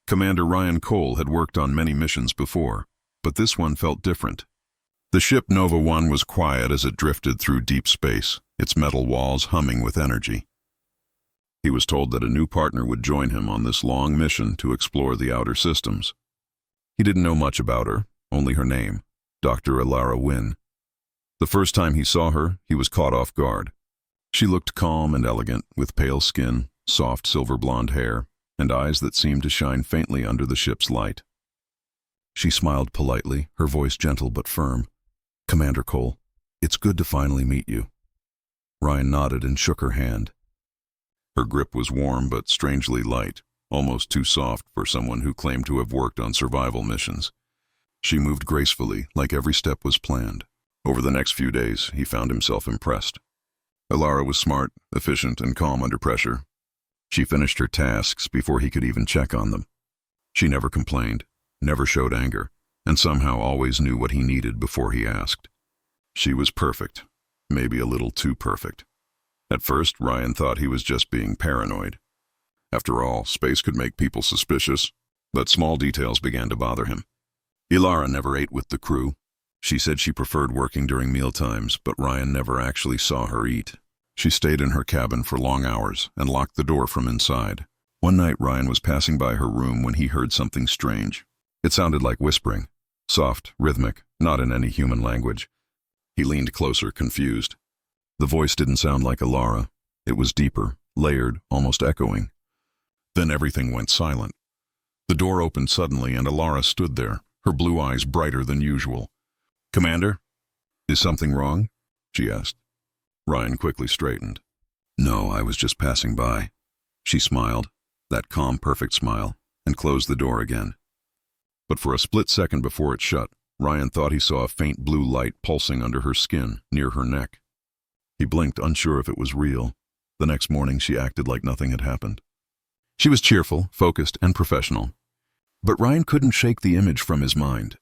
Commander Ryan Cole had worked on many missions before, but this one felt different. The ship Nova 1 was quiet as it drifted through deep space, its metal walls humming with energy. He was told that a new partner would join him on this long mission to explore the outer systems. He didn't know much about her, only her name, Dr. Alara Wynn. The first time he saw her, he was caught off guard. She looked calm and elegant, with pale skin, soft silver blonde hair, and eyes that seemed to shine faintly under the ship's light. She smiled politely, her voice gentle but firm. "Commander Cole, it's good to finally meet you." Ryan nodded and shook her hand. Her grip was warm but strangely light, almost too soft for someone who claimed to have worked on survival missions. She moved gracefully, like every step was planned. Over the next few days, he found himself impressed. Alara was smart, efficient, and calm under pressure. She finished her tasks before he could even check on them. She never complained, never showed anger, and somehow always knew what he needed before he asked. She was perfect, maybe a little too perfect. At first, Ryan thought he was just being paranoid. After all, space could make people suspicious, but small details began to bother him. Alara never ate with the crew. She said she preferred working during mealtimes, but Ryan never actually saw her eat. She stayed in her cabin for long hours and locked the door from inside. One night, Ryan was passing by her room when he heard something strange. It sounded like whispering, soft, rhythmic, not in any human language. He leaned closer, confused. The voice didn't sound like Alara. It was deeper, layered, almost echoing. Then everything went silent. The door opened suddenly and Alara stood there, her blue eyes brighter than usual. "Commander, is something wrong?" she asked. Ryan quickly straightened. "No, I was just passing by." She smiled, that calm, perfect smile, and closed the door again. But for a split second before it shut, Ryan thought he saw a faint blue light pulsing under her skin, near her neck. He blinked, unsure if it was real. The next morning, she acted like nothing had happened. She was cheerful, focused, and professional. But Ryan couldn't shake the image from his mind.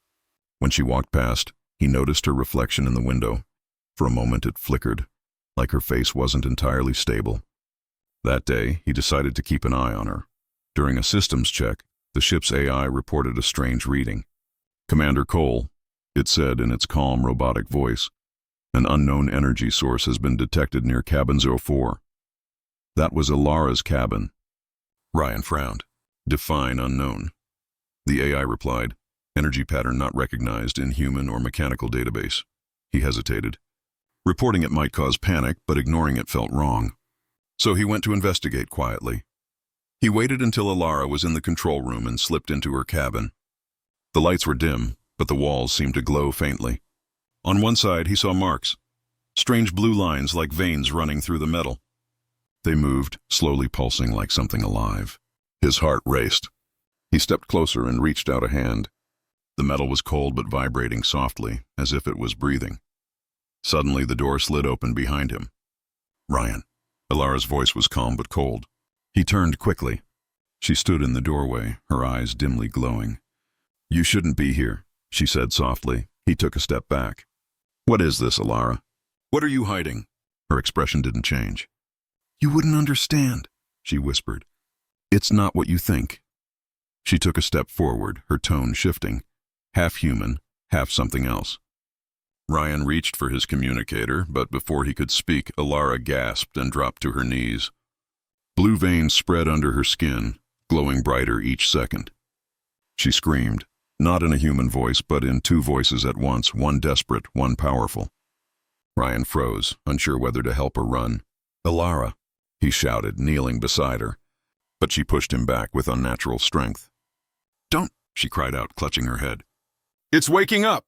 When she walked past, he noticed her reflection in the window. For a moment it flickered, like her face wasn't entirely stable. That day, he decided to keep an eye on her. During a systems check, the ship's AI reported a strange reading. "Commander Cole," it said in its calm, robotic voice, "an unknown energy source has been detected near Cabin 04. That was Alara's cabin." Ryan frowned. "Define unknown." The AI replied, "Energy pattern not recognized in human or mechanical database." He hesitated. Reporting it might cause panic, but ignoring it felt wrong. So he went to investigate quietly. He waited until Alara was in the control room and slipped into her cabin. The lights were dim, but the walls seemed to glow faintly. On one side, he saw marks, strange blue lines like veins running through the metal. They moved, slowly pulsing like something alive. His heart raced. He stepped closer and reached out a hand. The metal was cold but vibrating softly, as if it was breathing. Suddenly, the door slid open behind him. "Ryan." Alara's voice was calm but cold. He turned quickly. She stood in the doorway, her eyes dimly glowing. "You shouldn't be here," she said softly. He took a step back. "What is this, Alara? What are you hiding?" Her expression didn't change. "You wouldn't understand," she whispered. "It's not what you think." She took a step forward, her tone shifting, half human, half something else. Ryan reached for his communicator, but before he could speak, Alara gasped and dropped to her knees. Blue veins spread under her skin, glowing brighter each second. She screamed, not in a human voice, but in two voices at once, one desperate, one powerful. Ryan froze, unsure whether to help or run. "Alara," he shouted, kneeling beside her. But she pushed him back with unnatural strength. "Don't," she cried out, clutching her head. "It's waking up!"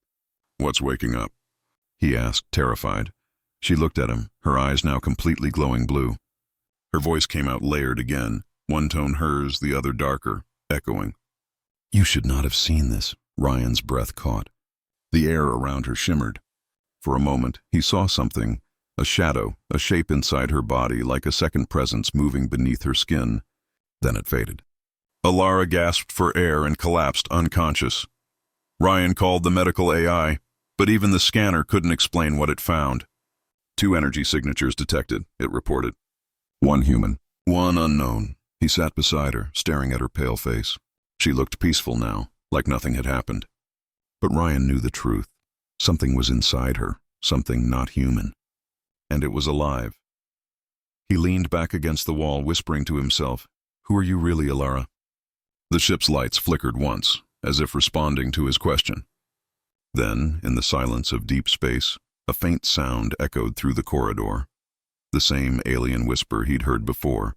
"What's waking up?" he asked, terrified. She looked at him, her eyes now completely glowing blue. Her voice came out layered again, one tone hers, the other darker, echoing. "You should not have seen this," Ryan's breath caught. The air around her shimmered. For a moment, he saw something, a shadow, a shape inside her body like a second presence moving beneath her skin. Then it faded. Alara gasped for air and collapsed unconscious. Ryan called the medical AI, but even the scanner couldn't explain what it found. 2 energy signatures detected, it reported. 1 human, 1 unknown. He sat beside her, staring at her pale face. She looked peaceful now, like nothing had happened. But Ryan knew the truth. Something was inside her, something not human. And it was alive. He leaned back against the wall, whispering to himself, "Who are you really, Alara?" The ship's lights flickered once, as if responding to his question. Then, in the silence of deep space, a faint sound echoed through the corridor. The same alien whisper he'd heard before.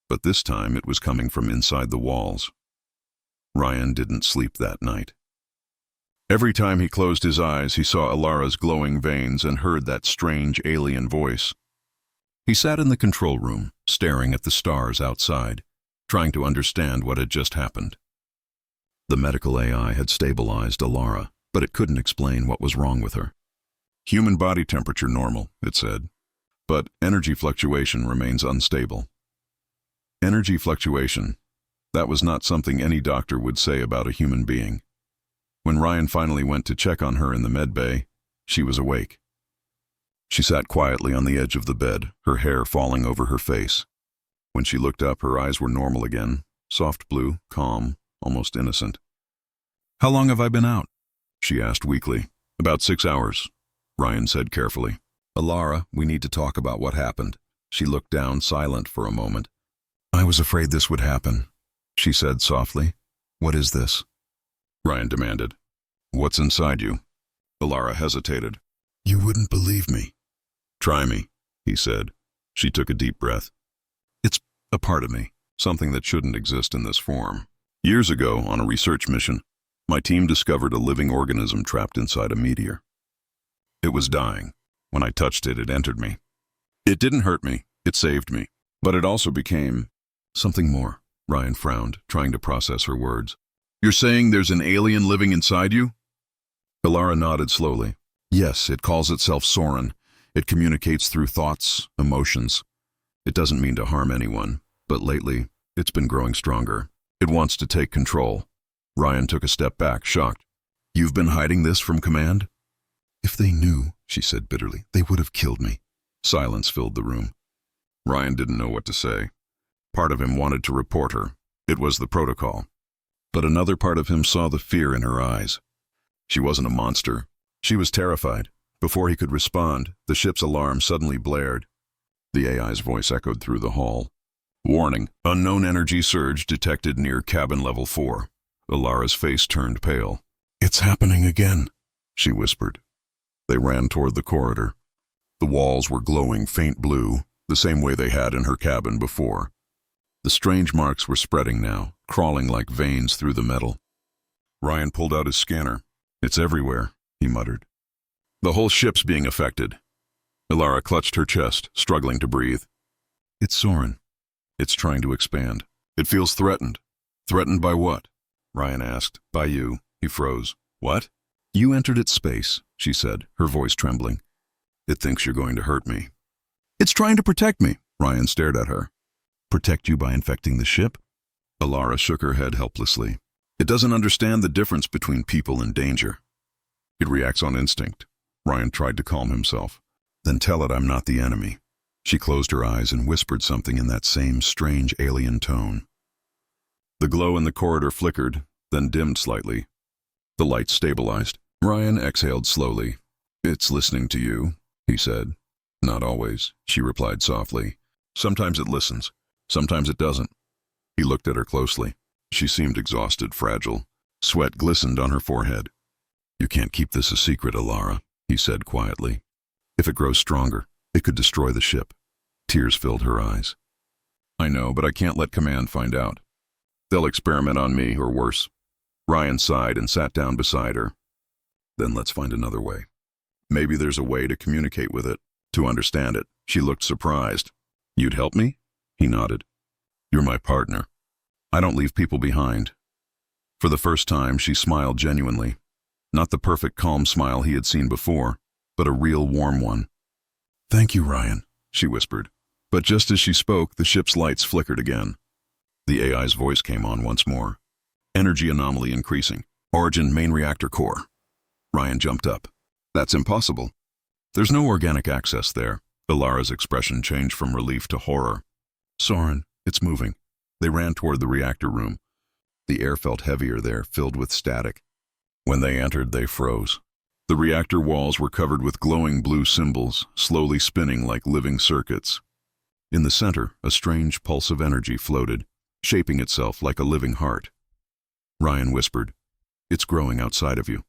But this time it was coming from inside the walls. Ryan didn't sleep that night. Every time he closed his eyes, he saw Alara's glowing veins and heard that strange alien voice. He sat in the control room, staring at the stars outside, trying to understand what had just happened. The medical AI had stabilized Alara, but it couldn't explain what was wrong with her. Human body temperature normal, it said, but energy fluctuation remains unstable. Energy fluctuation, that was not something any doctor would say about a human being. When Ryan finally went to check on her in the med bay, she was awake. She sat quietly on the edge of the bed, her hair falling over her face. When she looked up, her eyes were normal again, soft blue, calm, almost innocent. "How long have I been out?" she asked weakly. "About 6 hours," Ryan said carefully. "Alara, we need to talk about what happened." She looked down, silent for a moment. "I was afraid this would happen," she said softly. "What is this?" Ryan demanded. "What's inside you?" Alara hesitated. "You wouldn't believe me." "Try me," he said. She took a deep breath. "It's a part of me, something that shouldn't exist in this form. Years ago, on a research mission, my team discovered a living organism trapped inside a meteor. It was dying. When I touched it, it entered me. It didn't hurt me, it saved me. But it also became something more." Ryan frowned, trying to process her words. "You're saying there's an alien living inside you?" Alara nodded slowly. "Yes, it calls itself Soren. It communicates through thoughts, emotions. It doesn't mean to harm anyone, but lately, it's been growing stronger. It wants to take control." Ryan took a step back, shocked. "You've been hiding this from command?" "If they knew," she said bitterly, "they would have killed me." Silence filled the room. Ryan didn't know what to say. Part of him wanted to report her. It was the protocol. But another part of him saw the fear in her eyes. She wasn't a monster. She was terrified. Before he could respond, the ship's alarm suddenly blared. The AI's voice echoed through the hall. "Warning, unknown energy surge detected near cabin level 4. Alara's face turned pale. "It's happening again," she whispered. They ran toward the corridor. The walls were glowing faint blue, the same way they had in her cabin before. The strange marks were spreading now, crawling like veins through the metal. Ryan pulled out his scanner. "It's everywhere," he muttered. "The whole ship's being affected." Alara clutched her chest, struggling to breathe. "It's Soren. It's trying to expand. It feels threatened." "Threatened by what?" Ryan asked. "By you." He froze. "What?" "You entered its space," she said, her voice trembling. "It thinks you're going to hurt me." "It's trying to protect me." Ryan stared at her. "Protect you by infecting the ship?" Alara shook her head helplessly. "It doesn't understand the difference between people and danger. It reacts on instinct." Ryan tried to calm himself. "Then tell it I'm not the enemy." She closed her eyes and whispered something in that same strange alien tone. The glow in the corridor flickered, then dimmed slightly. The lights stabilized. Ryan exhaled slowly. "It's listening to you," he said. "Not always," she replied softly. "Sometimes it listens. Sometimes it doesn't." He looked at her closely. She seemed exhausted, fragile. Sweat glistened on her forehead. "You can't keep this a secret, Alara," he said quietly. "If it grows stronger, it could destroy the ship." Tears filled her eyes. "I know, but I can't let command find out. They'll experiment on me, or worse." Ryan sighed and sat down beside her. "Then let's find another way. Maybe there's a way to communicate with it, to understand it." She looked surprised. "You'd help me?" He nodded. "You're my partner. I don't leave people behind." For the first time, she smiled genuinely. Not the perfect calm smile he had seen before, but a real warm one. "Thank you, Ryan," she whispered. But just as she spoke, the ship's lights flickered again. The AI's voice came on once more. "Energy anomaly increasing. Origin main reactor core." Ryan jumped up. "That's impossible." "There's no organic access there." Alara's expression changed from relief to horror. "Soren, it's moving." They ran toward the reactor room. The air felt heavier there, filled with static. When they entered, they froze. The reactor walls were covered with glowing blue symbols, slowly spinning like living circuits. In the center, a strange pulse of energy floated, shaping itself like a living heart. Ryan whispered, "It's growing outside of you."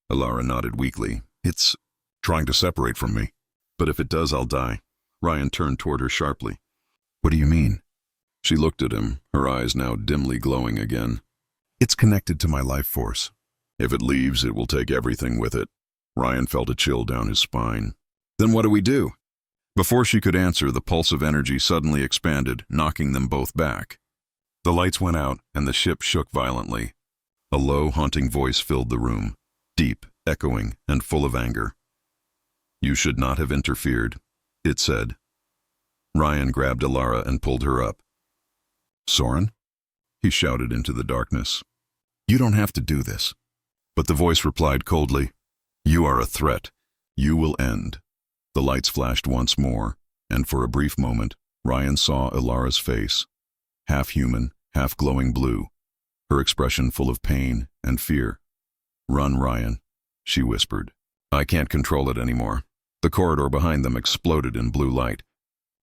Alara nodded weakly. "It's trying to separate from me. But if it does, I'll die." Ryan turned toward her sharply. "What do you mean?" She looked at him, her eyes now dimly glowing again. "It's connected to my life force. If it leaves, it will take everything with it." Ryan felt a chill down his spine. "Then what do we do?" Before she could answer, the pulse of energy suddenly expanded, knocking them both back. The lights went out, and the ship shook violently. A low, haunting voice filled the room, deep, echoing, and full of anger. "You should not have interfered," it said. Ryan grabbed Alara and pulled her up. "Soren?" he shouted into the darkness. "You don't have to do this." But the voice replied coldly, "You are a threat. You will end." The lights flashed once more, and for a brief moment, Ryan saw Alara's face, half human, half glowing blue, her expression full of pain and fear. "Run, Ryan," she whispered. "I can't control it anymore." The corridor behind them exploded in blue light.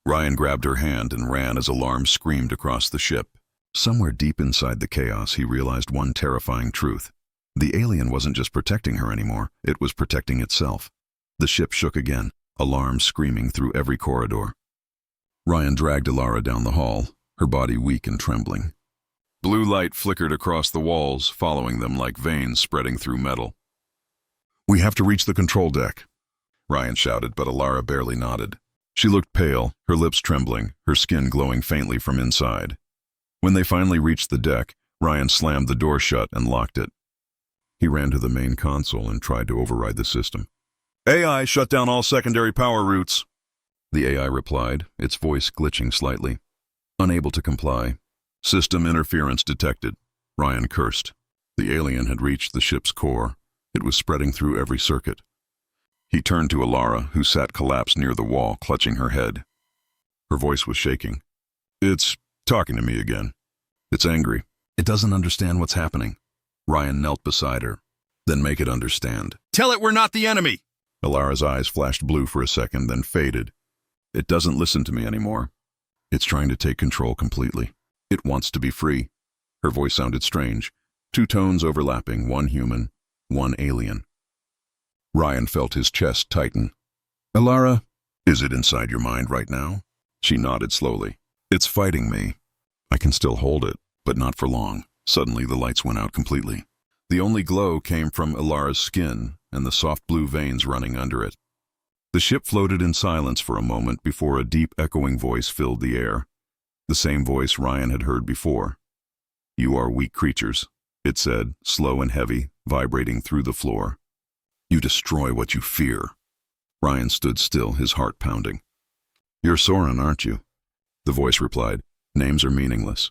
Ryan grabbed her hand and ran as alarm screamed across the ship. Somewhere deep inside the chaos, he realized one terrifying truth. The alien wasn't just protecting her anymore, it was protecting itself. The ship shook again, alarms screaming through every corridor. Ryan dragged Alara down the hall, her body weak and trembling. Blue light flickered across the walls, following them like veins spreading through metal. "We have to reach the control deck," Ryan shouted, but Alara barely nodded. She looked pale, her lips trembling, her skin glowing faintly from inside. When they finally reached the deck, Ryan slammed the door shut and locked it. He ran to the main console and tried to override the system. "AI, shut down all secondary power routes." The AI replied, its voice glitching slightly. Unable to comply. "System interference detected," Ryan cursed. The alien had reached the ship's core. It was spreading through every circuit. He turned to Alara, who sat collapsed near the wall, clutching her head. Her voice was shaking. "It's talking to me again. It's angry. It doesn't understand what's happening." Ryan knelt beside her. "Then make it understand. Tell it we're not the enemy!" Alara's eyes flashed blue for a second, then faded. "It doesn't listen to me anymore. It's trying to take control completely. It wants to be free." Her voice sounded strange. Two tones overlapping, one human, one alien. Ryan felt his chest tighten. "Alara, is it inside your mind right now?" She nodded slowly. "It's fighting me. I can still hold it, but not for long." Suddenly the lights went out completely. The only glow came from Alara's skin and the soft blue veins running under it. The ship floated in silence for a moment before a deep echoing voice filled the air. The same voice Ryan had heard before. "You are weak creatures," it said, slow and heavy, vibrating through the floor. "You destroy what you fear." Ryan stood still, his heart pounding. "You're Soren, aren't you?" The voice replied, "Names are meaningless.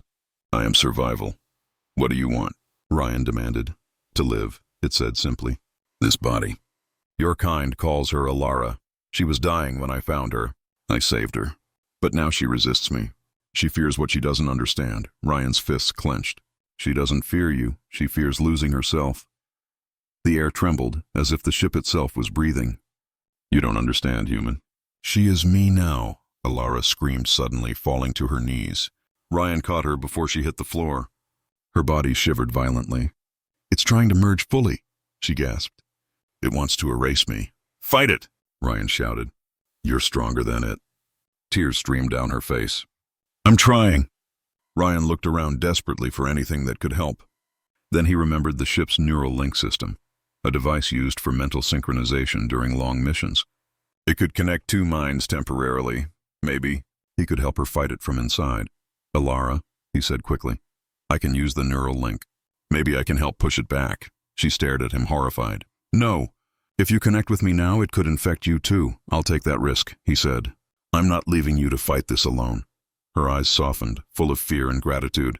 I am survival." "What do you want?" Ryan demanded. "To live," it said simply. "This body." "Your kind calls her Alara. She was dying when I found her. I saved her. But now she resists me. She fears what she doesn't understand." Ryan's fists clenched. "She doesn't fear you. She fears losing herself." The air trembled, as if the ship itself was breathing. "You don't understand, human." "She is me now," Alara screamed suddenly, falling to her knees. Ryan caught her before she hit the floor. Her body shivered violently. "It's trying to merge fully," she gasped. "It wants to erase me." "Fight it!" Ryan shouted. "You're stronger than it." Tears streamed down her face. "I'm trying." Ryan looked around desperately for anything that could help. Then he remembered the ship's neural link system, a device used for mental synchronization during long missions. It could connect two minds temporarily. Maybe he could help her fight it from inside. "Alara," he said quickly, "I can use the neural link. Maybe I can help push it back." She stared at him, horrified. "No. If you connect with me now, it could infect you too. I'll take that risk," he said. "I'm not leaving you to fight this alone." Her eyes softened, full of fear and gratitude.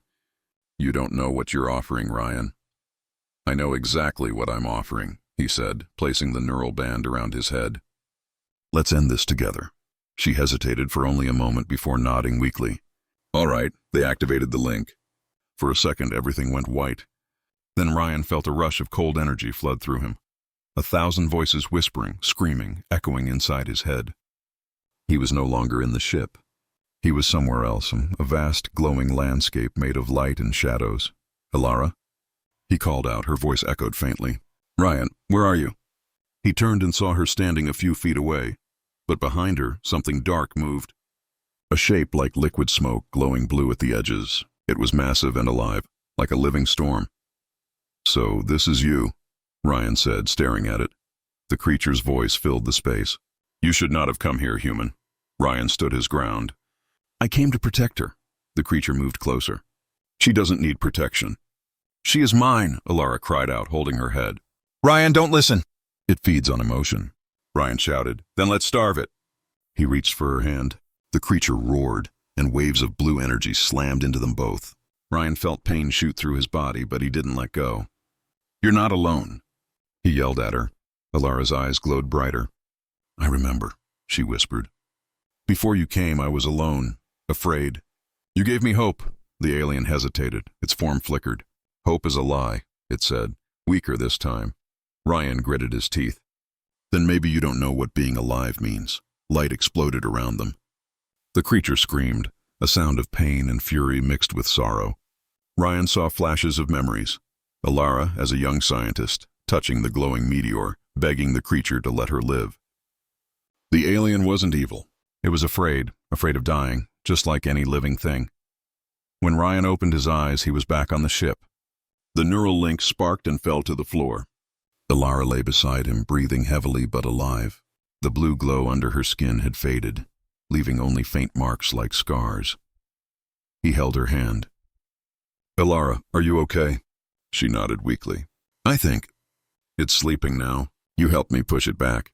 "You don't know what you're offering, Ryan." "I know exactly what I'm offering," he said, placing the neural band around his head. "Let's end this together." She hesitated for only a moment before nodding weakly. "All right." They activated the link. For a second, everything went white. Then Ryan felt a rush of cold energy flood through him. 1,000 voices whispering, screaming, echoing inside his head. He was no longer in the ship. He was somewhere else, a vast, glowing landscape made of light and shadows. "Alara?" He called out, her voice echoed faintly. "Ryan, where are you?" He turned and saw her standing a few feet away, but behind her, something dark moved. A shape like liquid smoke, glowing blue at the edges. It was massive and alive, like a living storm. "So this is you," Ryan said, staring at it. The creature's voice filled the space. "You should not have come here, human." Ryan stood his ground. "I came to protect her." The creature moved closer. "She doesn't need protection." "She is mine," Alara cried out, holding her head. "Ryan, don't listen." "It feeds on emotion," Ryan shouted. "Then let's starve it." He reached for her hand. The creature roared, and waves of blue energy slammed into them both. Ryan felt pain shoot through his body, but he didn't let go. "You're not alone," he yelled at her. Alara's eyes glowed brighter. "I remember," she whispered. "Before you came, I was alone, afraid. You gave me hope." The alien hesitated. Its form flickered. "Hope is a lie," it said, weaker this time. Ryan gritted his teeth. "Then maybe you don't know what being alive means." Light exploded around them. The creature screamed, a sound of pain and fury mixed with sorrow. Ryan saw flashes of memories. Alara, as a young scientist, touching the glowing meteor, begging the creature to let her live. The alien wasn't evil. It was afraid of dying, just like any living thing. When Ryan opened his eyes, he was back on the ship. The neural link sparked and fell to the floor. Alara lay beside him, breathing heavily but alive. The blue glow under her skin had faded, leaving only faint marks like scars. He held her hand. "Alara, are you okay?" She nodded weakly. "I think. It's sleeping now. You helped me push it back."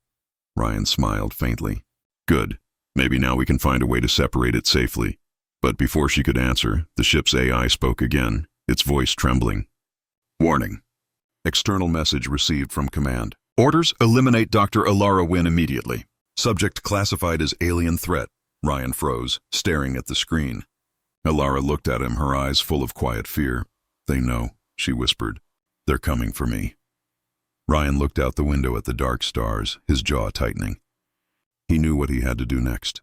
Ryan smiled faintly. "Good. Maybe now we can find a way to separate it safely." But before she could answer, the ship's AI spoke again, its voice trembling. "Warning. External message received from command. Orders: eliminate Dr. Alara Wynn immediately. Subject classified as alien threat." Ryan froze, staring at the screen. Alara looked at him, her eyes full of quiet fear. "They know," she whispered. "They're coming for me." Ryan looked out the window at the dark stars, his jaw tightening. He knew what he had to do next.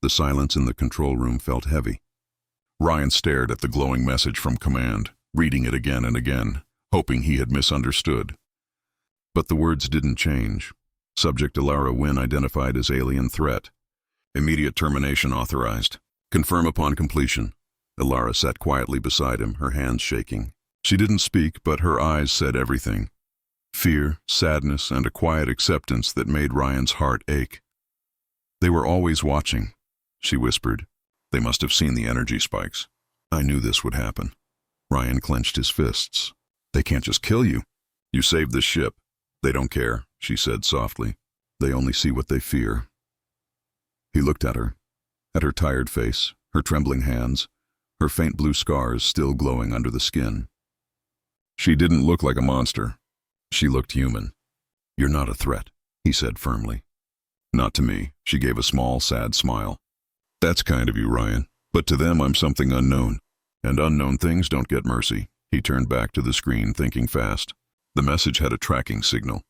The silence in the control room felt heavy. Ryan stared at the glowing message from command, reading it again and again, hoping he had misunderstood. But the words didn't change. Subject Alara Wynn identified as alien threat. Immediate termination authorized. Confirm upon completion. Alara sat quietly beside him, her hands shaking. She didn't speak, but her eyes said everything. Fear, sadness, and a quiet acceptance that made Ryan's heart ache. "They were always watching," she whispered. "They must have seen the energy spikes. I knew this would happen." Ryan clenched his fists. "They can't just kill you. You saved this ship. They don't care," she said softly. "They only see what they fear." He looked at her tired face, her trembling hands, her faint blue scars still glowing under the skin. She didn't look like a monster. She looked human. "You're not a threat," he said firmly. "Not to me," she gave a small, sad smile. "That's kind of you, Ryan. But to them I'm something unknown. And unknown things don't get mercy." He turned back to the screen, thinking fast. The message had a tracking signal.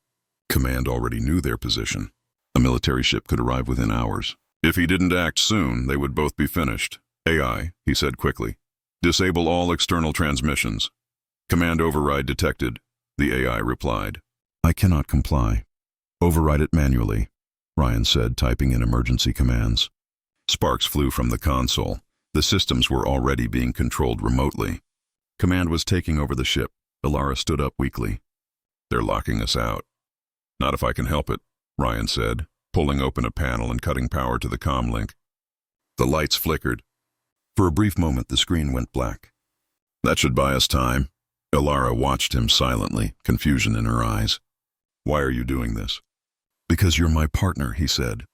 Command already knew their position. A military ship could arrive within hours. If he didn't act soon, they would both be finished. "AI," he said quickly. "Disable all external transmissions." "Command override detected," the AI replied. "I cannot comply." "Override it manually," Ryan said, typing in emergency commands. Sparks flew from the console. The systems were already being controlled remotely. Command was taking over the ship. Alara stood up weakly. "They're locking us out." "Not if I can help it," Ryan said, pulling open a panel and cutting power to the comm link. The lights flickered. For a brief moment, the screen went black. "That should buy us time." Alara watched him silently, confusion in her eyes. "Why are you doing this?" "Because you're my partner," he said.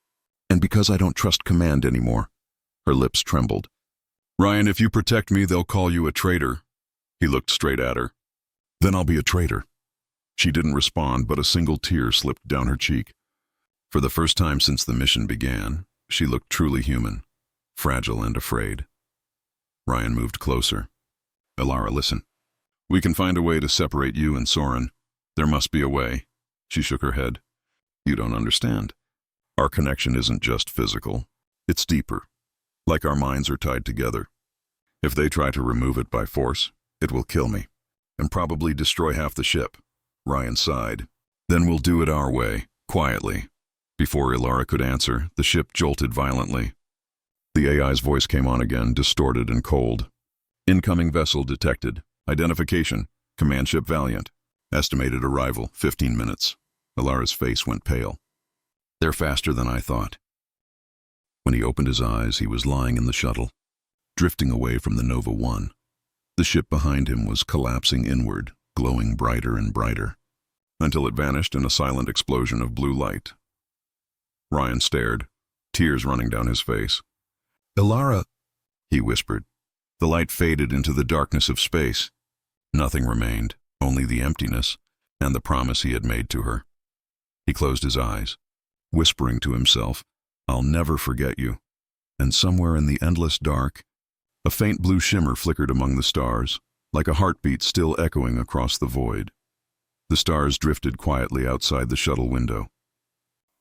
"And because I don't trust command anymore." Her lips trembled. "Ryan, if you protect me, they'll call you a traitor." He looked straight at her. "Then I'll be a traitor." She didn't respond, but a single tear slipped down her cheek. For the first time since the mission began, she looked truly human, fragile and afraid. Ryan moved closer. Elara, listen. We can find a way to separate you and Soren. There must be a way. She shook her head. You don't understand. Our connection isn't just physical. It's deeper. Like our minds are tied together. If they try to remove it by force, it will kill me. And probably destroy half the ship. Ryan sighed. Then we'll do it our way, quietly. Before Elara could answer, the ship jolted violently. The AI's voice came on again, distorted and cold. Incoming vessel detected. Identification. Command ship Valiant. Estimated arrival, 15 minutes. Elara's face went pale. They're faster than I thought. When he opened his eyes, he was lying in the shuttle, drifting away from the Nova 1. The ship behind him was collapsing inward, glowing brighter and brighter, until it vanished in a silent explosion of blue light. Ryan stared, tears running down his face. Elara, he whispered. The light faded into the darkness of space. Nothing remained, only the emptiness and the promise he had made to her. He closed his eyes, whispering to himself, I'll never forget you. And somewhere in the endless dark, a faint blue shimmer flickered among the stars, like a heartbeat still echoing across the void. The stars drifted quietly outside the shuttle window.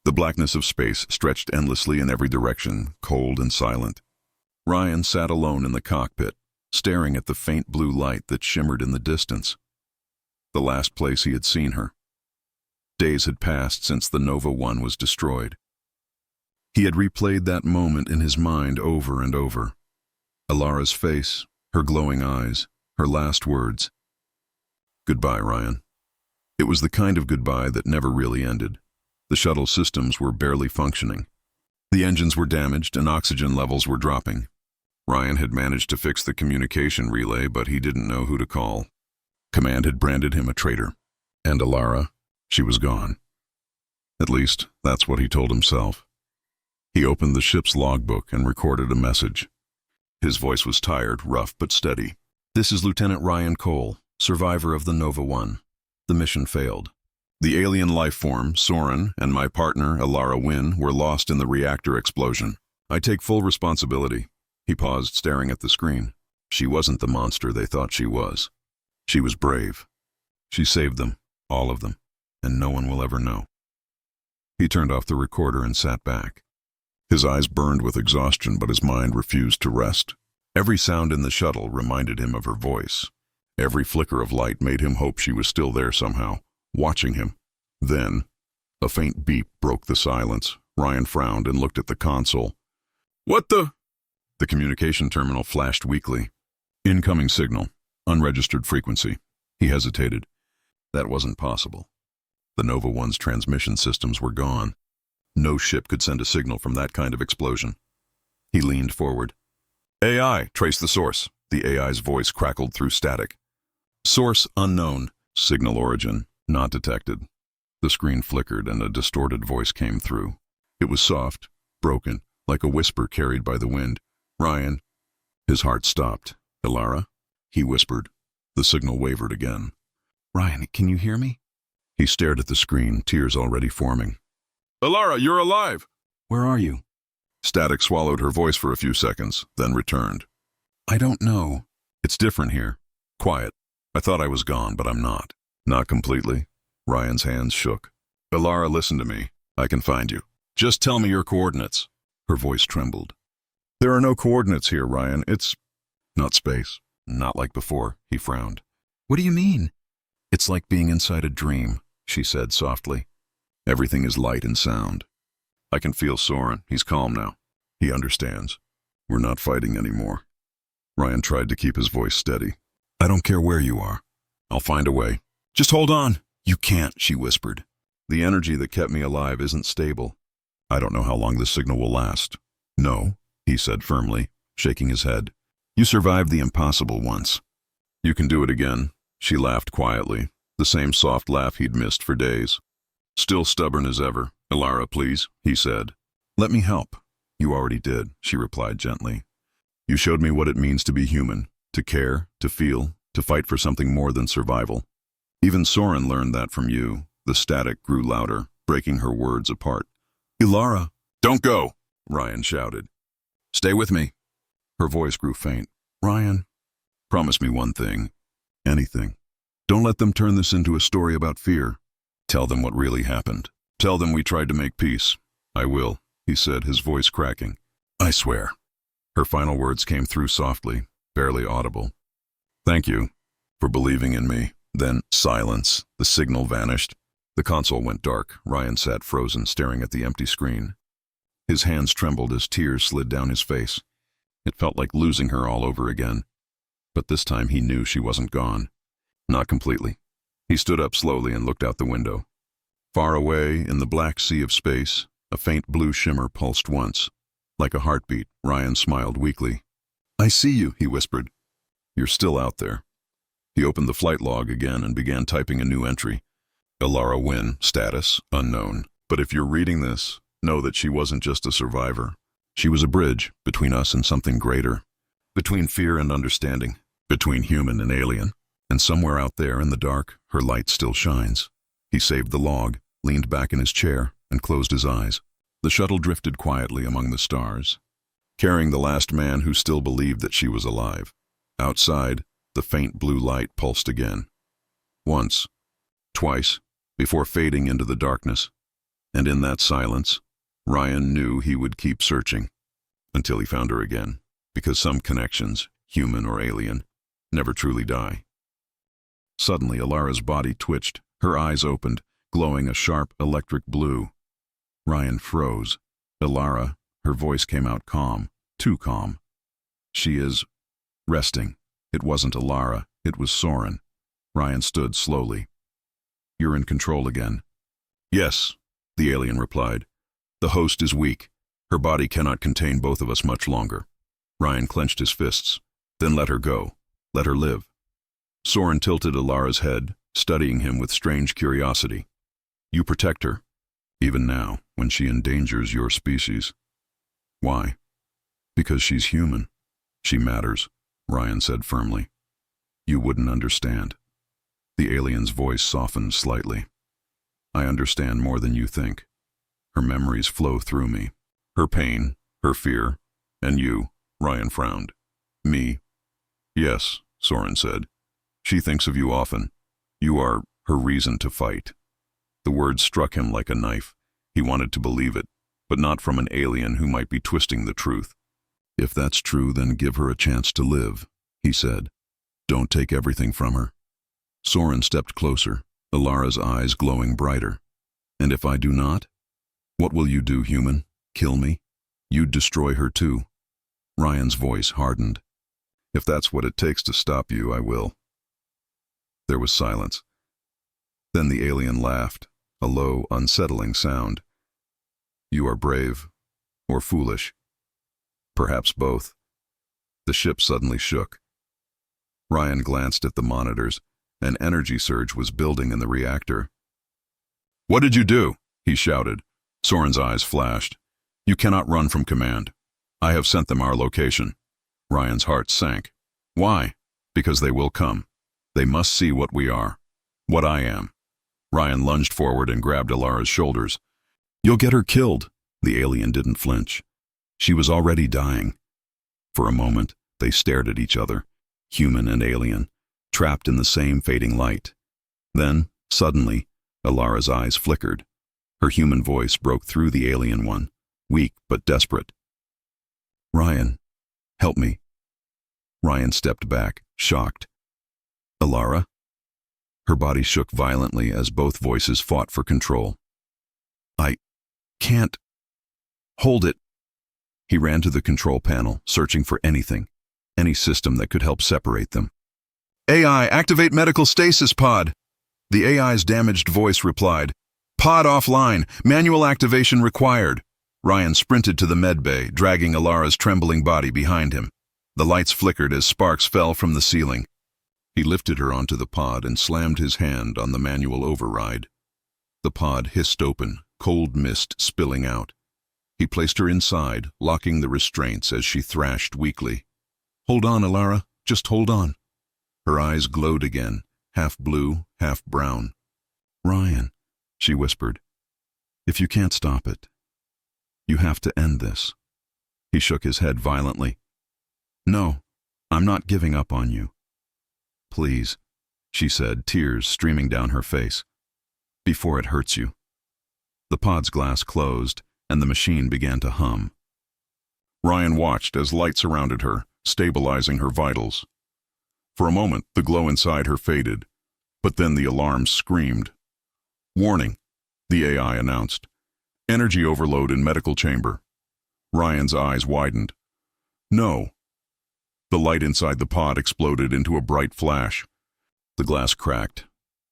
The blackness of space stretched endlessly in every direction, cold and silent. Ryan sat alone in the cockpit, staring at the faint blue light that shimmered in the distance. The last place he had seen her. Days had passed since the Nova 1 was destroyed. He had replayed that moment in his mind over and over. Elara's face, her glowing eyes, her last words. Goodbye, Ryan. It was the kind of goodbye that never really ended. The shuttle systems were barely functioning. The engines were damaged and oxygen levels were dropping. Ryan had managed to fix the communication relay, but he didn't know who to call. Command had branded him a traitor. And Elara, she was gone. At least, that's what he told himself. He opened the ship's logbook and recorded a message. His voice was tired, rough, but steady. This is Lieutenant Ryan Cole, survivor of the Nova 1. The mission failed. The alien life form, Soren, and my partner, Elara Wynn, were lost in the reactor explosion. I take full responsibility. He paused, staring at the screen. She wasn't the monster they thought she was. She was brave. She saved them, all of them, and no one will ever know. He turned off the recorder and sat back. His eyes burned with exhaustion, but his mind refused to rest. Every sound in the shuttle reminded him of her voice. Every flicker of light made him hope she was still there somehow, watching him. Then, a faint beep broke the silence. Ryan frowned and looked at the console. What the? The communication terminal flashed weakly. Incoming signal. Unregistered frequency. He hesitated. That wasn't possible. The Nova 1's transmission systems were gone. No ship could send a signal from that kind of explosion. He leaned forward. AI, trace the source. The AI's voice crackled through static. Source unknown. Signal origin not detected. The screen flickered and a distorted voice came through. It was soft, broken, like a whisper carried by the wind. Ryan. His heart stopped. Elara? He whispered. The signal wavered again. Ryan, can you hear me? He stared at the screen, tears already forming. Elara, you're alive! Where are you? Static swallowed her voice for a few seconds, then returned. I don't know. It's different here. Quiet. I thought I was gone, but I'm not. Not completely. Ryan's hands shook. Elara, listen to me. I can find you. Just tell me your coordinates. Her voice trembled. There are no coordinates here, Ryan. It's not space. Not like before, he frowned. What do you mean? It's like being inside a dream, she said softly. Everything is light and sound. I can feel Soren. He's calm now. He understands. We're not fighting anymore. Ryan tried to keep his voice steady. I don't care where you are. I'll find a way. Just hold on. You can't, she whispered. The energy that kept me alive isn't stable. I don't know how long this signal will last. No, he said firmly, shaking his head. You survived the impossible once. You can do it again. She laughed quietly, the same soft laugh he'd missed for days. Still stubborn as ever. Elara, please, he said. Let me help. You already did, she replied gently. You showed me what it means to be human, to care, to feel, to fight for something more than survival. Even Soren learned that from you. The static grew louder, breaking her words apart. Elara! Don't go! Ryan shouted. Stay with me. Her voice grew faint. Ryan. Promise me one thing. Anything. Don't let them turn this into a story about fear. Tell them what really happened. Tell them we tried to make peace. I will, he said, his voice cracking. I swear. Her final words came through softly, barely audible. Thank you for believing in me. Then silence. The signal vanished. The console went dark. Ryan sat frozen, staring at the empty screen. His hands trembled as tears slid down his face. It felt like losing her all over again. But this time he knew she wasn't gone. Not completely. He stood up slowly and looked out the window. Far away, in the black sea of space, a faint blue shimmer pulsed once. Like a heartbeat, Ryan smiled weakly. I see you, he whispered. You're still out there. He opened the flight log again and began typing a new entry. Alara Wynn, status, unknown. But if you're reading this, know that she wasn't just a survivor. She was a bridge between us and something greater. Between fear and understanding. Between human and alien. And somewhere out there in the dark, her light still shines. He saved the log, leaned back in his chair, and closed his eyes. The shuttle drifted quietly among the stars, carrying the last man who still believed that she was alive. Outside, the faint blue light pulsed again. Once, twice, before fading into the darkness. And in that silence, Ryan knew he would keep searching until he found her again, because some connections, human or alien, never truly die. Suddenly, Alara's body twitched, her eyes opened, glowing a sharp electric blue. Ryan froze. Alara, her voice came out calm, too calm. She is resting. It wasn't Alara, it was Soren. Ryan stood slowly. You're in control again. Yes, the alien replied. The host is weak. Her body cannot contain both of us much longer. Ryan clenched his fists. Then let her go. Let her live. Soren tilted Alara's head, studying him with strange curiosity. You protect her, even now, when she endangers your species. Why? Because she's human. She matters, Ryan said firmly. You wouldn't understand. The alien's voice softened slightly. I understand more than you think. Her memories flow through me. Her pain, her fear, and you, Ryan frowned. Me? Yes, Soren said. She thinks of you often. You are her reason to fight. The words struck him like a knife. He wanted to believe it, but not from an alien who might be twisting the truth. If that's true, then give her a chance to live, he said. Don't take everything from her. Soren stepped closer, Alara's eyes glowing brighter. And if I do not? What will you do, human? Kill me? You'd destroy her too. Ryan's voice hardened. If that's what it takes to stop you, I will. There was silence. Then the alien laughed, a low, unsettling sound. You are brave, or foolish. Perhaps both. The ship suddenly shook. Ryan glanced at the monitors. An energy surge was building in the reactor. What did you do? He shouted. Soren's eyes flashed. You cannot run from command. I have sent them our location. Ryan's heart sank. Why? Because they will come. They must see what we are. What I am. Ryan lunged forward and grabbed Alara's shoulders. You'll get her killed. The alien didn't flinch. She was already dying. For a moment, they stared at each other, human and alien, trapped in the same fading light. Then, suddenly, Alara's eyes flickered. Her human voice broke through the alien one, weak but desperate. Ryan, help me. Ryan stepped back, shocked. Alara? Her body shook violently as both voices fought for control. I can't hold it. He ran to the control panel, searching for anything, any system that could help separate them. AI, activate medical stasis pod. The AI's damaged voice replied. Pod offline, manual activation required. Ryan sprinted to the med bay, dragging Alara's trembling body behind him. The lights flickered as sparks fell from the ceiling. He lifted her onto the pod and slammed his hand on the manual override. The pod hissed open, cold mist spilling out. He placed her inside, locking the restraints as she thrashed weakly. Hold on, Alara, just hold on. Her eyes glowed again, half blue, half brown. Ryan, she whispered, if you can't stop it, you have to end this. He shook his head violently. No, I'm not giving up on you. Please, she said, tears streaming down her face. Before it hurts you. The pod's glass closed, and the machine began to hum. Ryan watched as light surrounded her, stabilizing her vitals. For a moment, the glow inside her faded, but then the alarm screamed. Warning, the AI announced. Energy overload in medical chamber. Ryan's eyes widened. No. The light inside the pod exploded into a bright flash. The glass cracked.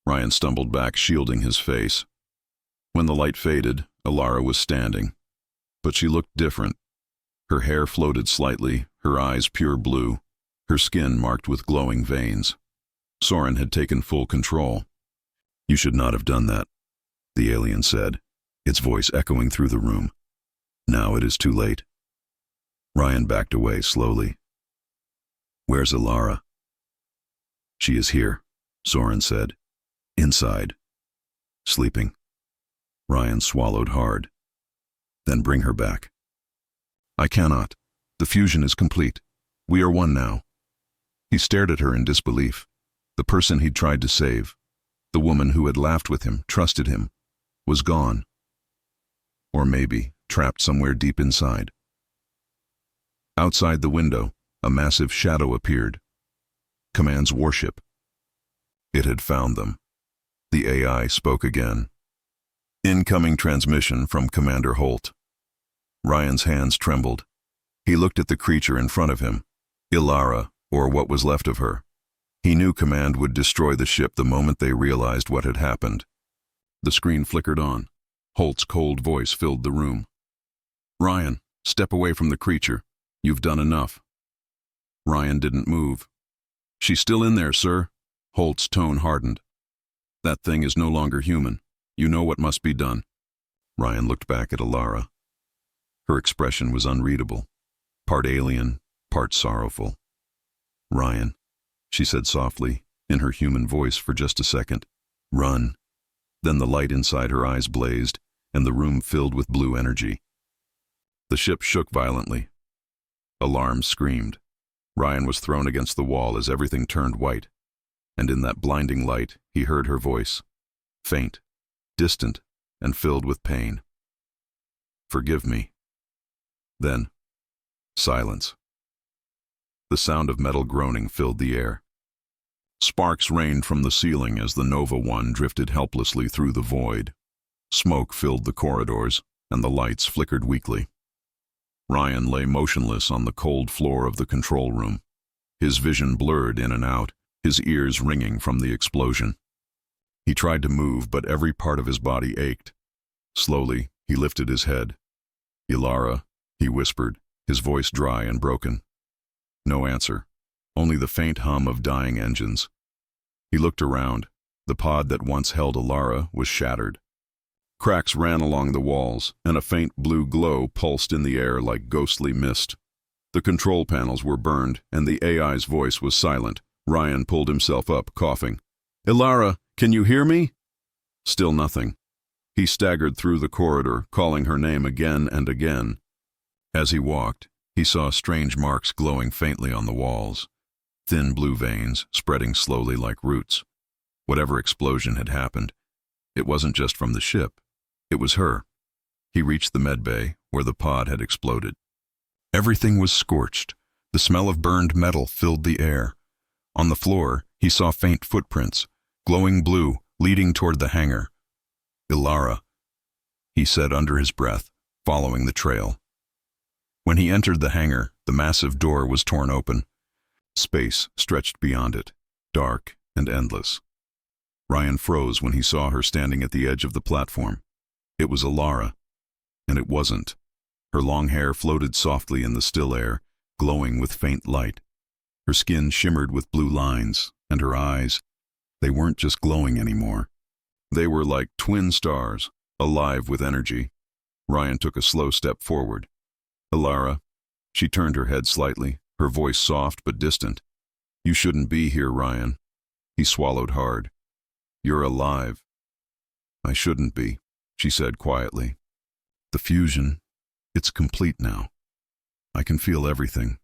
Ryan stumbled back, shielding his face. When the light faded, Alara was standing. But she looked different. Her hair floated slightly, her eyes pure blue, her skin marked with glowing veins. Soren had taken full control. You should not have done that, the alien said, its voice echoing through the room. Now it is too late. Ryan backed away slowly. Where's Alara? She is here, Soren said. Inside. Sleeping. Ryan swallowed hard. Then bring her back. I cannot. The fusion is complete. We are one now. He stared at her in disbelief. The person he'd tried to save, the woman who had laughed with him, trusted him, was gone. Or maybe trapped somewhere deep inside. Outside the window, a massive shadow appeared. Command's warship. It had found them. The AI spoke again. Incoming transmission from Commander Holt. Ryan's hands trembled. He looked at the creature in front of him, Alara, or what was left of her. He knew Command would destroy the ship the moment they realized what had happened. The screen flickered on. Holt's cold voice filled the room. Ryan, step away from the creature. You've done enough. Ryan didn't move. She's still in there, sir. Holt's tone hardened. That thing is no longer human. You know what must be done. Ryan looked back at Alara. Her expression was unreadable, part alien, part sorrowful. Ryan, she said softly, in her human voice for just a second. Run. Then the light inside her eyes blazed, and the room filled with blue energy. The ship shook violently. Alarms screamed. Ryan was thrown against the wall as everything turned white, and in that blinding light he heard her voice, faint, distant, and filled with pain. Forgive me. Then, silence. The sound of metal groaning filled the air. Sparks rained from the ceiling as the Nova One drifted helplessly through the void. Smoke filled the corridors, and the lights flickered weakly. Ryan lay motionless on the cold floor of the control room, his vision blurred in and out, his ears ringing from the explosion. He tried to move, but every part of his body ached. Slowly, he lifted his head. Alara, he whispered, his voice dry and broken. No answer, only the faint hum of dying engines. He looked around. The pod that once held Alara was shattered. Cracks ran along the walls, and a faint blue glow pulsed in the air like ghostly mist. The control panels were burned, and the AI's voice was silent. Ryan pulled himself up, coughing. Alara, can you hear me? Still nothing. He staggered through the corridor, calling her name again and again. As he walked, he saw strange marks glowing faintly on the walls, thin blue veins spreading slowly like roots. Whatever explosion had happened, it wasn't just from the ship. It was her. He reached the medbay, where the pod had exploded. Everything was scorched. The smell of burned metal filled the air. On the floor, he saw faint footprints, glowing blue, leading toward the hangar. Alara, he said under his breath, following the trail. When he entered the hangar, the massive door was torn open. Space stretched beyond it, dark and endless. Ryan froze when he saw her standing at the edge of the platform. It was Alara, and it wasn't. Her long hair floated softly in the still air, glowing with faint light. Her skin shimmered with blue lines, and her eyes, they weren't just glowing anymore. They were like twin stars, alive with energy. Ryan took a slow step forward. Alara, she turned her head slightly, her voice soft but distant. You shouldn't be here, Ryan. He swallowed hard. You're alive. I shouldn't be, she said quietly. The fusion, it's complete now. I can feel everything.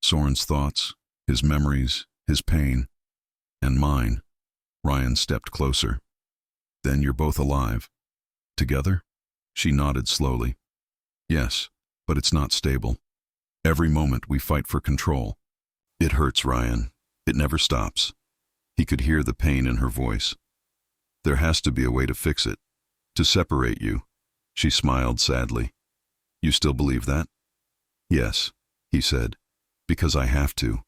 Soren's thoughts, his memories, his pain. And mine. Ryan stepped closer. Then you're both alive. Together? She nodded slowly. Yes, but it's not stable. Every moment we fight for control. It hurts, Ryan. It never stops. He could hear the pain in her voice. There has to be a way to fix it. To separate you. She smiled sadly. You still believe that? Yes, he said, because I have to.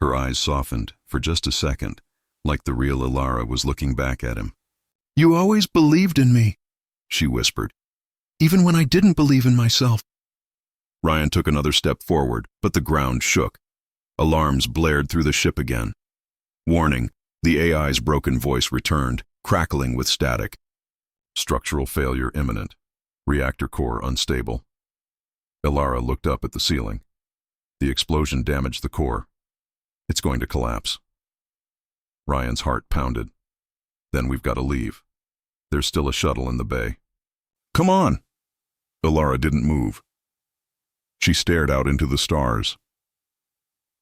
Her eyes softened for just a second, like the real Ilara was looking back at him. You always believed in me, she whispered, even when I didn't believe in myself. Ryan took another step forward, but the ground shook. Alarms blared through the ship again. Warning, the AI's broken voice returned, crackling with static. Structural failure imminent. Reactor core unstable. Ilara looked up at the ceiling. The explosion damaged the core. It's going to collapse. Ryan's heart pounded. Then we've got to leave. There's still a shuttle in the bay. Come on! Ilara didn't move. She stared out into the stars.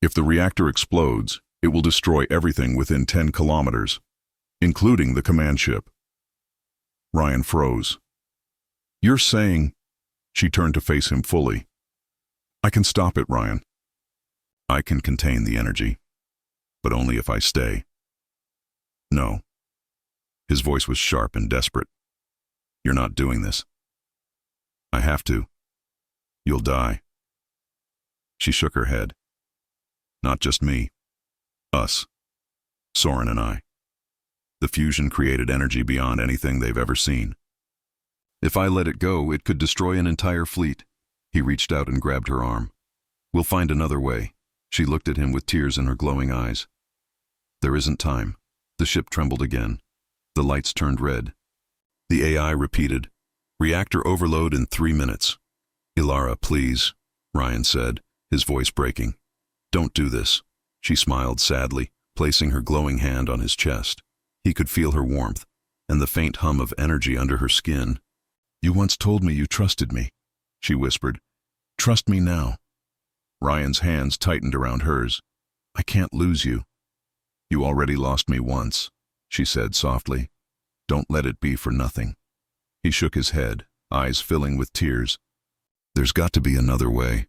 If the reactor explodes, it will destroy everything within 10 kilometers, including the command ship. Ryan froze. You're saying... She turned to face him fully. I can stop it, Ryan. I can contain the energy, but only if I stay. No. His voice was sharp and desperate. You're not doing this. I have to. You'll die. She shook her head. Not just me. Us. Soren and I. The fusion created energy beyond anything they've ever seen. If I let it go, it could destroy an entire fleet. He reached out and grabbed her arm. We'll find another way. She looked at him with tears in her glowing eyes. There isn't time. The ship trembled again. The lights turned red. The AI repeated, Reactor overload in 3 minutes. Ilara, please, Ryan said, his voice breaking. Don't do this. She smiled sadly, placing her glowing hand on his chest. He could feel her warmth, and the faint hum of energy under her skin. You once told me you trusted me, she whispered. Trust me now. Ryan's hands tightened around hers. I can't lose you. You already lost me once, she said softly. Don't let it be for nothing. He shook his head, eyes filling with tears. There's got to be another way.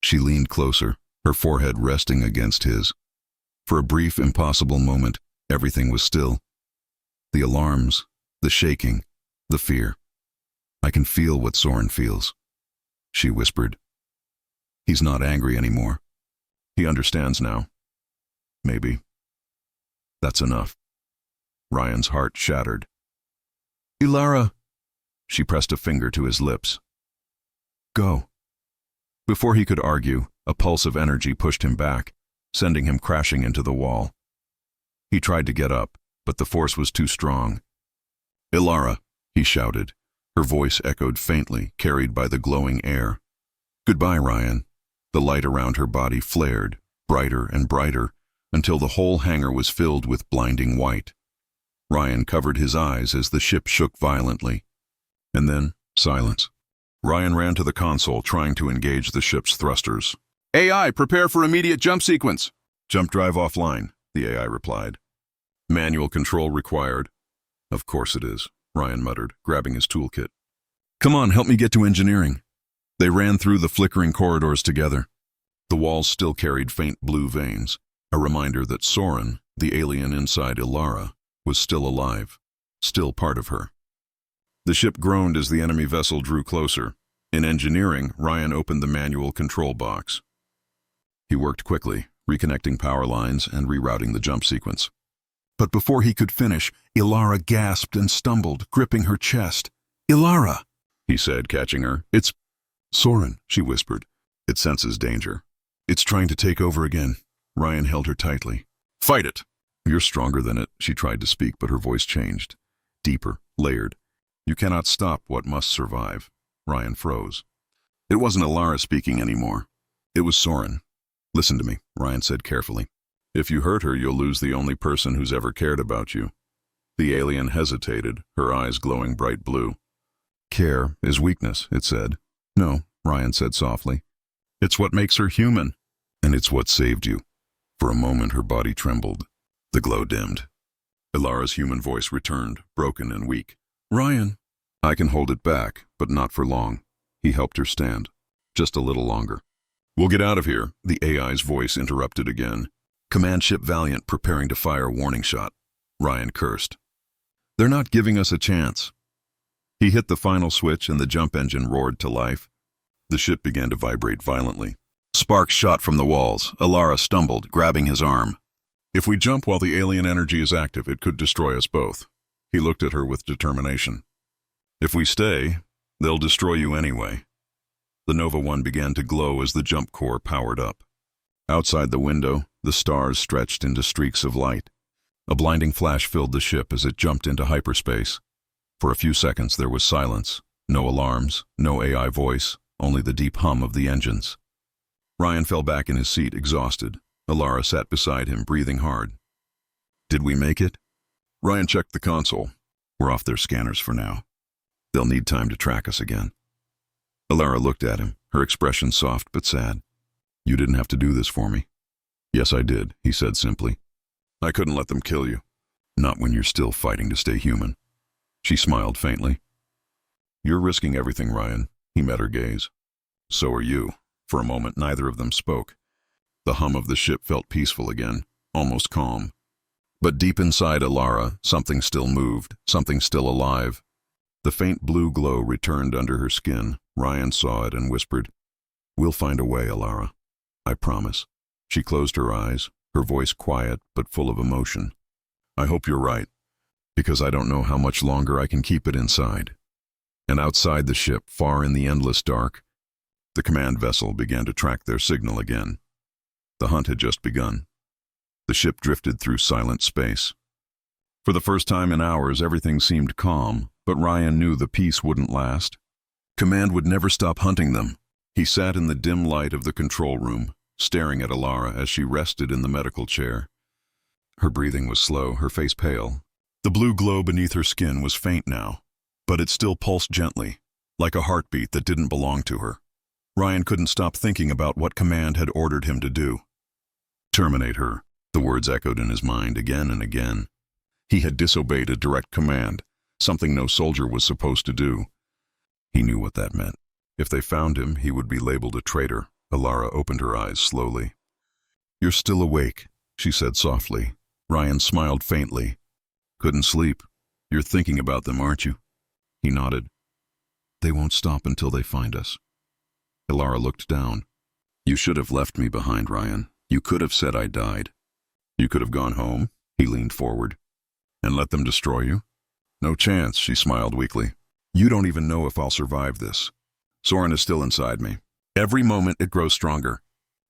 She leaned closer, her forehead resting against his. For a brief, impossible moment, everything was still. The alarms, the shaking, the fear. I can feel what Soren feels, she whispered. He's not angry anymore. He understands now. Maybe. That's enough. Ryan's heart shattered. Ilara! She pressed a finger to his lips. Go. Before he could argue, a pulse of energy pushed him back, sending him crashing into the wall. He tried to get up, but the force was too strong. Ilara, he shouted. Her voice echoed faintly, carried by the glowing air. Goodbye, Ryan. The light around her body flared, brighter and brighter, until the whole hangar was filled with blinding white. Ryan covered his eyes as the ship shook violently. And then, silence. Ryan ran to the console, trying to engage the ship's thrusters. AI, prepare for immediate jump sequence. Jump drive offline, the AI replied. Manual control required. Of course it is, Ryan muttered, grabbing his toolkit. Come on, help me get to engineering. They ran through the flickering corridors together. The walls still carried faint blue veins, a reminder that Soren, the alien inside Ilara, was still alive, still part of her. The ship groaned as the enemy vessel drew closer. In engineering, Ryan opened the manual control box. He worked quickly, reconnecting power lines and rerouting the jump sequence. But before he could finish, Ilara gasped and stumbled, gripping her chest. Ilara, he said, catching her. It's Soren, she whispered. It senses danger. It's trying to take over again. Ryan held her tightly. Fight it! You're stronger than it, she tried to speak, but her voice changed. Deeper, layered. You cannot stop what must survive. Ryan froze. It wasn't Ilara speaking anymore. It was Soren. Listen to me, Ryan said carefully. If you hurt her, you'll lose the only person who's ever cared about you. The alien hesitated, her eyes glowing bright blue. Care is weakness, it said. No, Ryan said softly. It's what makes her human. And it's what saved you. For a moment her body trembled. The glow dimmed. Ilara's human voice returned, broken and weak. Ryan. I can hold it back, but not for long. He helped her stand. Just a little longer. We'll get out of here, the AI's voice interrupted again. Command Ship Valiant preparing to fire warning shot. Ryan cursed. They're not giving us a chance. He hit the final switch and the jump engine roared to life. The ship began to vibrate violently. Sparks shot from the walls. Ilara stumbled, grabbing his arm. If we jump while the alien energy is active, it could destroy us both. He looked at her with determination. If we stay, they'll destroy you anyway. The Nova 1 began to glow as the jump core powered up. Outside the window, the stars stretched into streaks of light. A blinding flash filled the ship as it jumped into hyperspace. For a few seconds there was silence. No alarms, no AI voice, only the deep hum of the engines. Ryan fell back in his seat, exhausted. Ilara sat beside him, breathing hard. Did we make it? Ryan checked the console. We're off their scanners for now. They'll need time to track us again. Ilara looked at him, her expression soft but sad. You didn't have to do this for me. Yes, I did, he said simply. I couldn't let them kill you. Not when you're still fighting to stay human. She smiled faintly. You're risking everything, Ryan. He met her gaze. So are you. For a moment, neither of them spoke. The hum of the ship felt peaceful again, almost calm. But deep inside Ilara, something still moved, something still alive. The faint blue glow returned under her skin. Ryan saw it and whispered, We'll find a way, Ilara. I promise. She closed her eyes, her voice quiet but full of emotion. I hope you're right, because I don't know how much longer I can keep it inside. And outside the ship, far in the endless dark, the command vessel began to track their signal again. The hunt had just begun. The ship drifted through silent space. For the first time in hours, everything seemed calm, but Ryan knew the peace wouldn't last. Command would never stop hunting them. He sat in the dim light of the control room, staring at Ilara as she rested in the medical chair. Her breathing was slow, her face pale. The blue glow beneath her skin was faint now, but it still pulsed gently, like a heartbeat that didn't belong to her. Ryan couldn't stop thinking about what Command had ordered him to do. Terminate her, the words echoed in his mind again and again. He had disobeyed a direct command, something no soldier was supposed to do. He knew what that meant. If they found him, he would be labeled a traitor. Ilara opened her eyes slowly. You're still awake, she said softly. Ryan smiled faintly. Couldn't sleep. You're thinking about them, aren't you? He nodded. They won't stop until they find us. Ilara looked down. You should have left me behind, Ryan. You could have said I died. You could have gone home. He leaned forward. And let them destroy you? No chance, she smiled weakly. You don't even know if I'll survive this. Soren is still inside me. Every moment it grows stronger.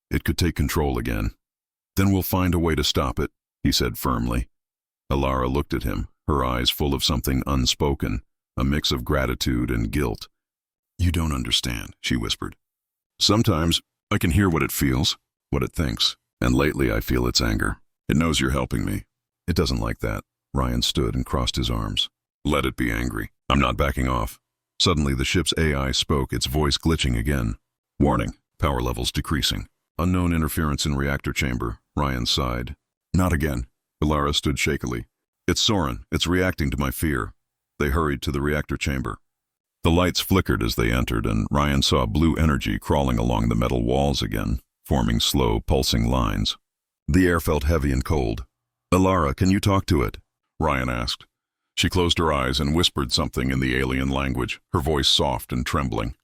It could take control again. Then we'll find a way to stop it, he said firmly. Ilara looked at him, her eyes full of something unspoken, a mix of gratitude and guilt. You don't understand, she whispered. Sometimes I can hear what it feels, what it thinks, and lately I feel its anger. It knows you're helping me. It doesn't like that. Ryan stood and crossed his arms. Let it be angry. I'm not backing off. Suddenly the ship's AI spoke, its voice glitching again. Warning, power levels decreasing. Unknown interference in reactor chamber. Ryan sighed. Not again. Ilara stood shakily. It's Soren. It's reacting to my fear. They hurried to the reactor chamber. The lights flickered as they entered, and Ryan saw blue energy crawling along the metal walls again, forming slow, pulsing lines. The air felt heavy and cold. Ilara, can you talk to it? Ryan asked. She closed her eyes and whispered something in the alien language, her voice soft and trembling.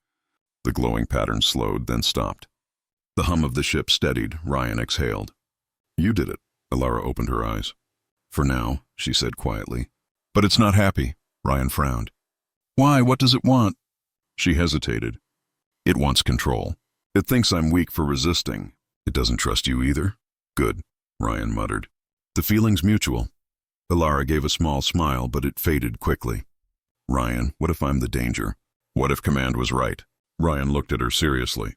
The glowing pattern slowed, then stopped. The hum of the ship steadied. Ryan exhaled. You did it. Ilara opened her eyes. For now, she said quietly. But it's not happy. Ryan frowned. Why? What does it want? She hesitated. It wants control. It thinks I'm weak for resisting. It doesn't trust you either. Good, Ryan muttered. The feeling's mutual. Ilara gave a small smile, but it faded quickly. Ryan, what if I'm the danger? What if Command was right? Ryan looked at her seriously.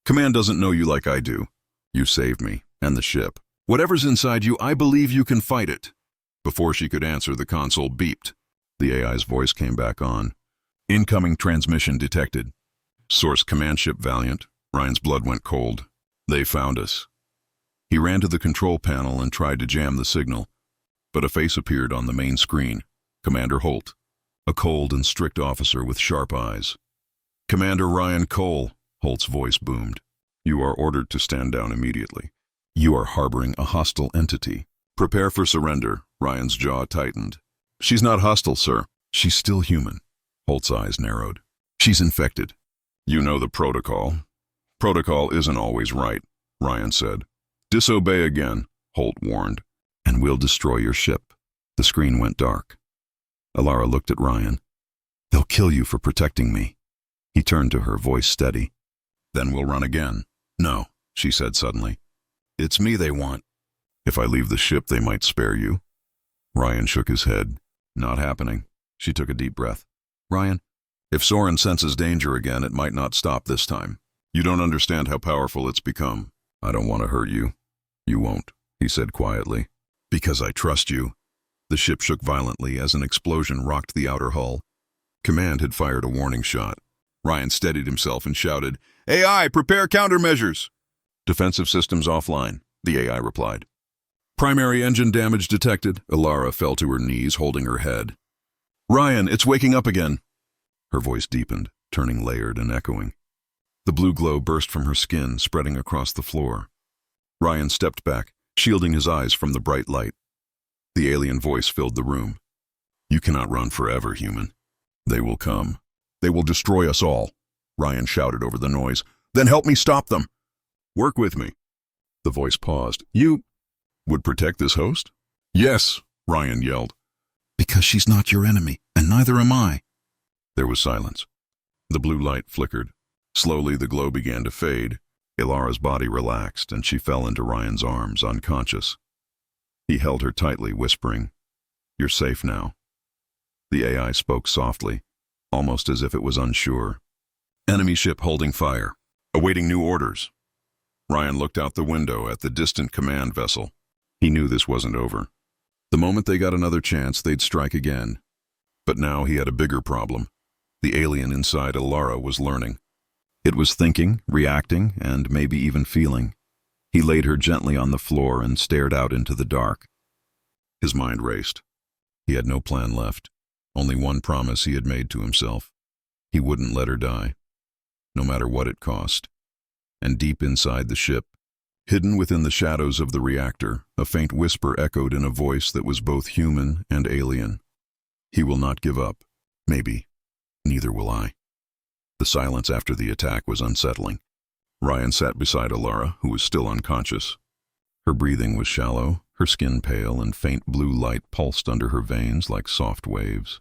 Command doesn't know you like I do. You saved me, and the ship. Whatever's inside you, I believe you can fight it. Before she could answer, the console beeped. The AI's voice came back on. Incoming transmission detected. Source Command Ship Valiant. Ryan's blood went cold. They found us. He ran to the control panel and tried to jam the signal, but a face appeared on the main screen. Commander Holt, a cold and strict officer with sharp eyes. "Commander Ryan Cole," Holt's voice boomed. "You are ordered to stand down immediately. You are harboring a hostile entity. Prepare for surrender." Ryan's jaw tightened. "She's not hostile, sir. She's still human." Holt's eyes narrowed. "She's infected." "You know the protocol." "Protocol isn't always right," Ryan said. "Disobey again," Holt warned, "and we'll destroy your ship." The screen went dark. Alara looked at Ryan. "They'll kill you for protecting me." He turned to her, voice steady. "Then we'll run again." "No," she said suddenly. "It's me they want." "If I leave the ship, they might spare you." Ryan shook his head. "Not happening." She took a deep breath. "Ryan, if Soren senses danger again, it might not stop this time. You don't understand how powerful it's become." "I don't want to hurt you." "You won't," he said quietly. "Because I trust you." The ship shook violently as an explosion rocked the outer hull. Command had fired a warning shot. Ryan steadied himself and shouted, "AI, prepare countermeasures!" "Defensive systems offline," the AI replied. "Primary engine damage detected." Alara fell to her knees, holding her head. "Ryan, it's waking up again." Her voice deepened, turning layered and echoing. The blue glow burst from her skin, spreading across the floor. Ryan stepped back, shielding his eyes from the bright light. The alien voice filled the room. "You cannot run forever, human. They will come. They will destroy us all." Ryan shouted over the noise. "Then help me stop them." "Work with me." The voice paused. "You would protect this host?" "Yes," Ryan yelled. "Because she's not your enemy, and neither am I." There was silence. The blue light flickered. Slowly the glow began to fade. Ilara's body relaxed, and she fell into Ryan's arms, unconscious. He held her tightly, whispering, "You're safe now." The AI spoke softly, almost as if it was unsure. "Enemy ship holding fire. Awaiting new orders." Ryan looked out the window at the distant command vessel. He knew this wasn't over. The moment they got another chance, they'd strike again. But now he had a bigger problem. The alien inside Alara was learning. It was thinking, reacting, and maybe even feeling. He laid her gently on the floor and stared out into the dark. His mind raced. He had no plan left, only one promise he had made to himself. He wouldn't let her die, no matter what it cost. And deep inside the ship, hidden within the shadows of the reactor, a faint whisper echoed in a voice that was both human and alien. "He will not give up. Maybe. Neither will I." The silence after the attack was unsettling. Ryan sat beside Alara, who was still unconscious. Her breathing was shallow, her skin pale, and faint blue light pulsed under her veins like soft waves.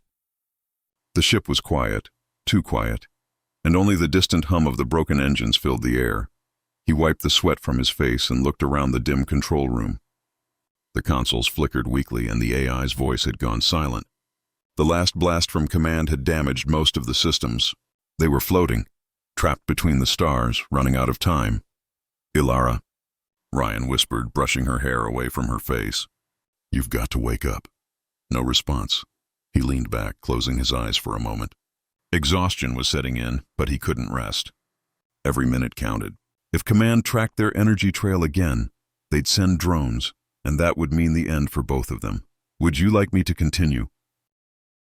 The ship was quiet, too quiet, and only the distant hum of the broken engines filled the air. He wiped the sweat from his face and looked around the dim control room. The consoles flickered weakly and the AI's voice had gone silent. The last blast from command had damaged most of the systems. They were floating, trapped between the stars, running out of time. "Ilara," Ryan whispered, brushing her hair away from her face. "You've got to wake up." No response. He leaned back, closing his eyes for a moment. Exhaustion was setting in, but he couldn't rest. Every minute counted. If command tracked their energy trail again, they'd send drones, and that would mean the end for both of them. "Would you like me to continue?"